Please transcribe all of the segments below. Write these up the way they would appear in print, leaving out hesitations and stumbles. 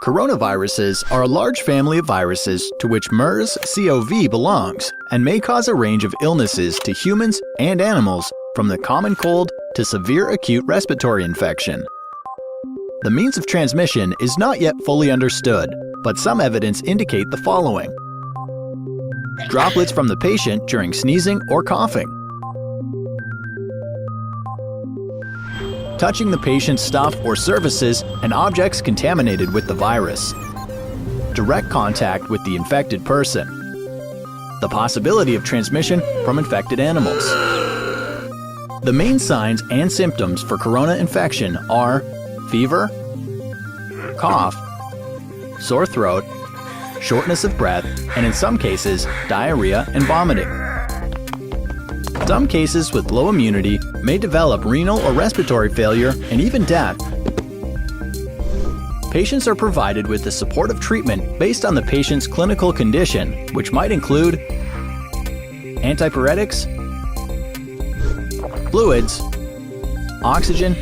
Coronaviruses are a large family of viruses to which MERS-CoV belongs and may cause a range of illnesses to humans and animals, from the common cold to severe acute respiratory infection. The means of transmission is not yet fully understood, but some evidence indicate the following: droplets from the patient during sneezing or coughing, touching the patient's stuff or surfaces and objects contaminated with the virus, direct contact with the infected person, the possibility of transmission from infected animals. The main signs and symptoms for corona infection are fever, cough, sore throat, shortness of breath, and in some cases, diarrhea and vomiting. Some cases with low immunity may develop renal or respiratory failure and even death. Patients are provided with the supportive treatment based on the patient's clinical condition, which might include antipyretics, fluids, oxygen,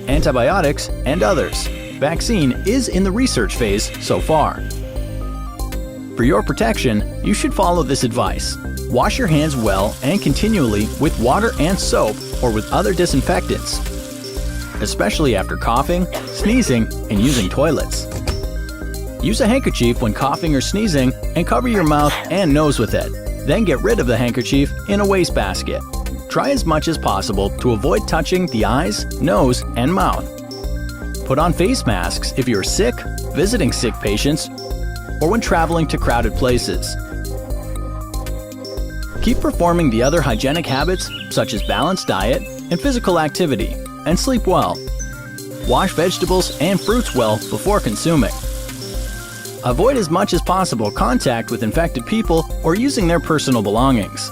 antibiotics, and others. Vaccine is in the research phase so far. For your protection, you should follow this advice. Wash your hands well and continually with water and soap or with other disinfectants, especially after coughing, sneezing, and using toilets. Use a handkerchief when coughing or sneezing and cover your mouth and nose with it. Then get rid of the handkerchief in a wastebasket. Try as much as possible to avoid touching the eyes, nose, and mouth. Put on face masks if you're sick, visiting sick patients, or when traveling to crowded places. Keep performing the other hygienic habits such as balanced diet and physical activity, and sleep well. Wash vegetables and fruits well before consuming. Avoid as much as possible contact with infected people or using their personal belongings.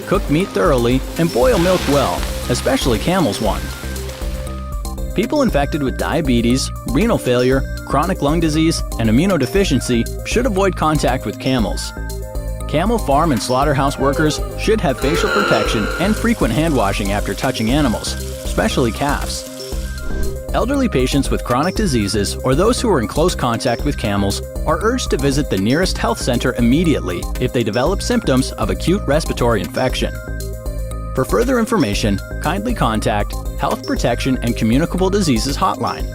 Cook meat thoroughly and boil milk well, especially camel's one. People infected with diabetes, renal failure, chronic lung disease, and immunodeficiency should avoid contact with camels. Camel farm and slaughterhouse workers should have facial protection and frequent hand washing after touching animals, especially calves. Elderly patients with chronic diseases or those who are in close contact with camels are urged to visit the nearest health center immediately if they develop symptoms of acute respiratory infection. For further information, kindly contact Health Protection and Communicable Diseases Hotline.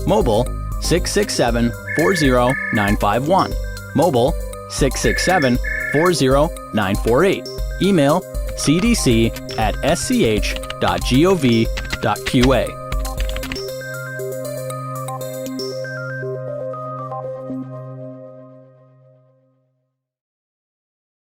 Mobile 667-40951. Mobile 667-40948. Email cdc@sch.gov.qa.